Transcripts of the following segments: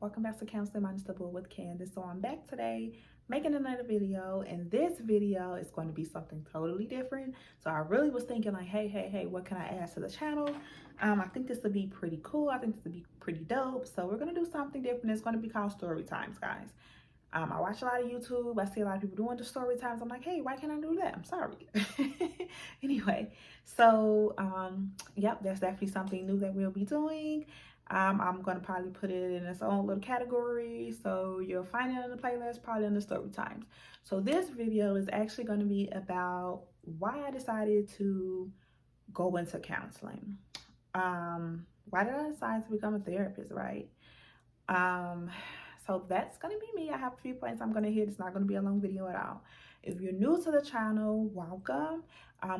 Welcome back to Counseling Minus the Bull with Candace. So I'm back today making another video, and this video is going to be something totally different. So I really was thinking like, hey, what can I add to the channel? I think this would be pretty cool. I think this would be pretty dope. So we're going to do something different. It's going to be called story times, guys. I watch a lot of YouTube. I see a lot of people doing the story times. I'm like, hey, why can't I do that? I'm sorry. Anyway, so yep, that's definitely something new that we'll be doing. I'm going to probably put it in its own little category. So you'll find it in the playlist, probably in the story times. So this video is actually going to be about why I decided to go into counseling. Why did I decide to become a therapist, right? So that's going to be me. I have a few points I'm going to hit. It's not going to be a long video at all. If you're new to the channel, welcome.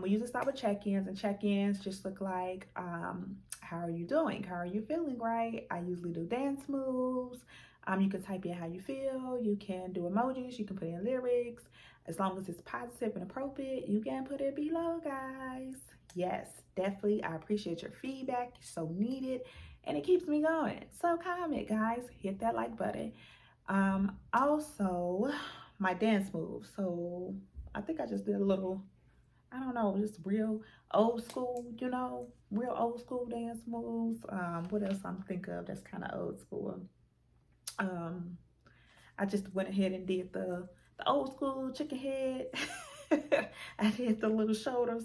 We usually start with check-ins, and check-ins just look like, how are you doing? How are you feeling, right? I usually do dance moves. You can type in how you feel. You can do emojis. You can put in lyrics. As long as it's positive and appropriate, you can put it below, guys. Yes, definitely. I appreciate your feedback. It's so needed. And it keeps me going. So comment, guys. Hit that like button. Also, my dance moves. So I think I just did a little, I don't know, just real old school, real old school dance moves. What else I'm thinking of that's kind of old school? I just went ahead and did the old school chicken head. I did the little shoulders.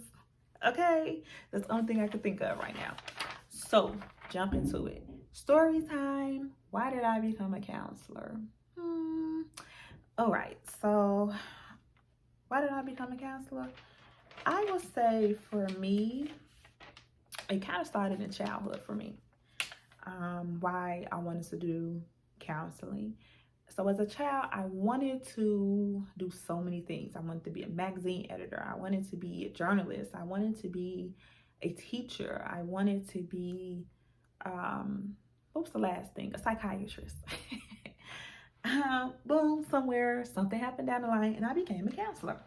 Okay, that's the only thing I can think of right now. So jump into it. Story time. Why did I become a counselor? All right, so why did I become a counselor? I would say for me, it kind of started in childhood for me. Why I wanted to do counseling. So as a child, I wanted to do so many things. I wanted to be a magazine editor. I wanted to be a journalist. I wanted to be a teacher. I wanted to be, what was the last thing? A psychiatrist. Boom, something happened down the line and I became a counselor.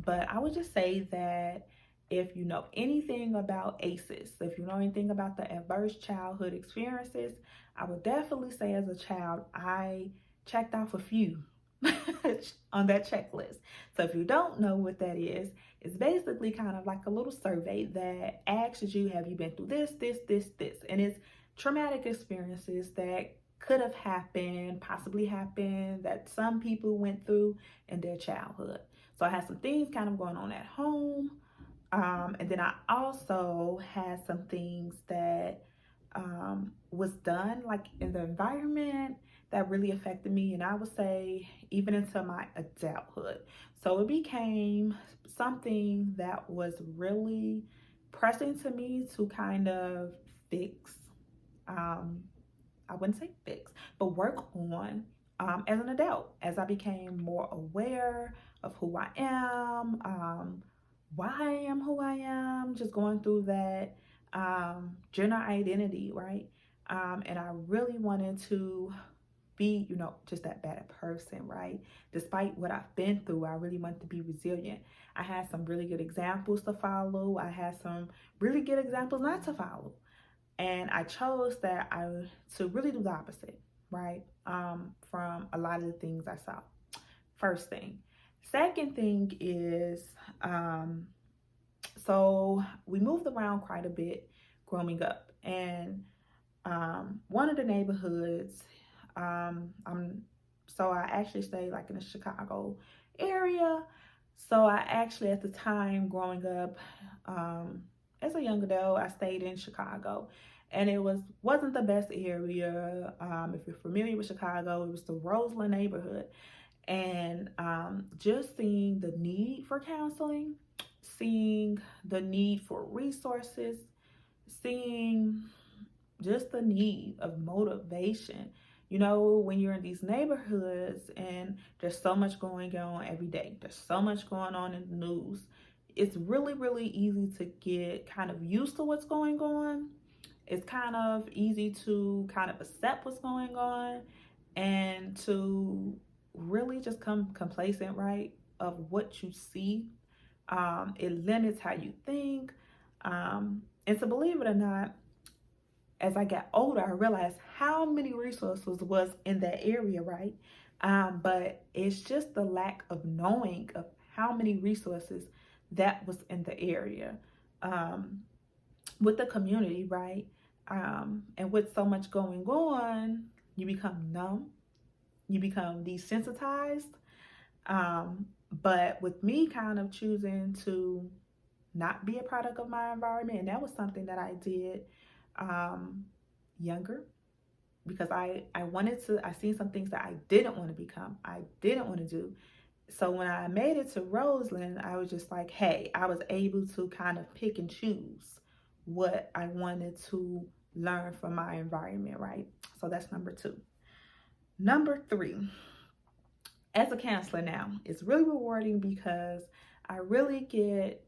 But I would just say that if you know anything about ACEs, if you know anything about the adverse childhood experiences, I would definitely say as a child, I checked off a few on that checklist. So if you don't know what that is, it's basically kind of like a little survey that asks you, have you been through this? And it's traumatic experiences that could have happened, possibly happened, that some people went through in their childhood. So I had some things kind of going on at home. And then I also had some things that was done like in the environment that really affected me, and I would say even into my adulthood. So it became something that was really pressing to me to kind of fix. I wouldn't say fix, but work on as an adult, as I became more aware of who I am, why I am who I am, just going through that gender identity, right? And I really wanted to be, just that better person, right? Despite what I've been through, I really wanted to be resilient. I had some really good examples to follow. I had some really good examples not to follow. And I chose to really do the opposite, right? From a lot of the things I saw. First thing. Second thing is, so we moved around quite a bit growing up. And one of the neighborhoods, so I actually stayed like in the Chicago area. So I actually, at the time growing up, as a young adult, I stayed in Chicago, and it wasn't the best area. If you're familiar with Chicago, it was the Roseland neighborhood. And just seeing the need for counseling, seeing the need for resources, seeing just the need of motivation. When you're in these neighborhoods and there's so much going on every day, there's so much going on in the news, it's really, really easy to get kind of used to what's going on. It's kind of easy to kind of accept what's going on and to really just come complacent, right, of what you see. It limits how you think. And to believe it or not, as I got older, I realized how many resources was in that area, right? But it's just the lack of knowing of how many resources that was in the area, um, with the community, right? And with so much going on, you become numb, you become desensitized. But with me kind of choosing to not be a product of my environment, and that was something that I did um, younger, because I wanted to, I seen some things that I didn't want to become, I didn't want to do. So when I made it to Roseland, I was just like, hey, I was able to kind of pick and choose what I wanted to learn from my environment, right? So that's number 2. Number 3, as a counselor now, it's really rewarding because I really get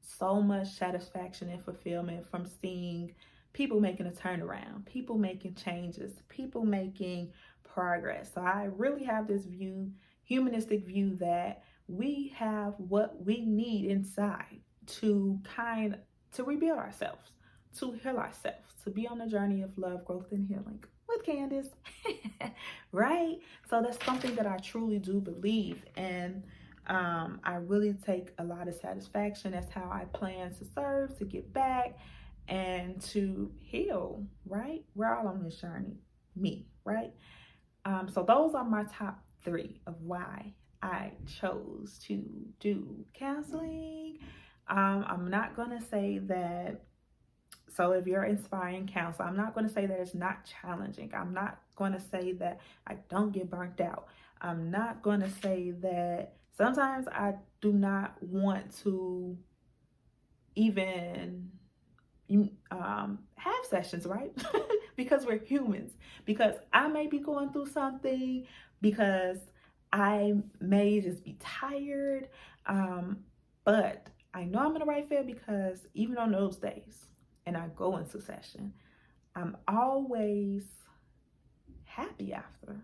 so much satisfaction and fulfillment from seeing people making a turnaround, people making changes, people making progress. So I really have this view, humanistic view, that we have what we need inside to to rebuild ourselves, to heal ourselves, to be on a journey of love, growth, and healing with Candace. Right? So that's something that I truly do believe, and I really take a lot of satisfaction. That's how I plan to serve, to give back, and to heal, right? We're all on this journey, me, right? So those are my top 3 of why I chose to do counseling. I'm not going to say that, so if you're inspiring counselor, I'm not going to say that it's not challenging. I'm not going to say that I don't get burnt out. I'm not going to say that sometimes I do not want to even have sessions, right? Because we're humans. Because I may be going through something, because I may just be tired. But I know I'm in the right field, because even on those days, and I go into session, I'm always happy after,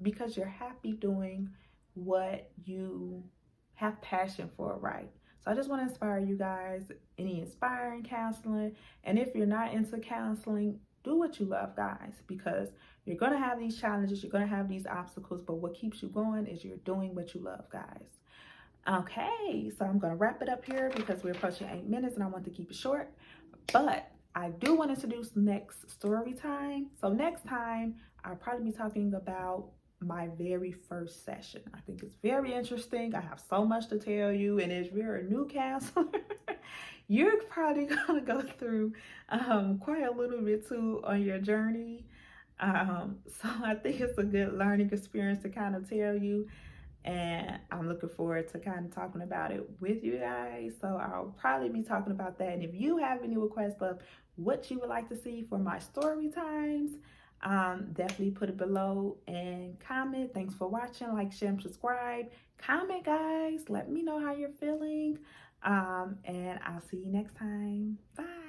because you're happy doing what you have passion for, right? So I just want to inspire you guys, any inspiring counseling. And if you're not into counseling, do what you love, guys, because you're going to have these challenges, you're going to have these obstacles, but what keeps you going is you're doing what you love, guys. Okay, so I'm going to wrap it up here because we're approaching 8 minutes and I want to keep it short. But I do want to introduce next story time. So next time, I'll probably be talking about my very first session. I think it's very interesting. I have so much to tell you, and if you're a new counselor, you're probably gonna go through quite a little bit too on your journey. So I think it's a good learning experience to kind of tell you, and I'm looking forward to kind of talking about it with you guys. So I'll probably be talking about that. And if you have any requests of what you would like to see for my story times, definitely put it below and comment. Thanks for watching. Like, share, and subscribe. Comment, guys. Let me know how you're feeling. And I'll see you next time. Bye.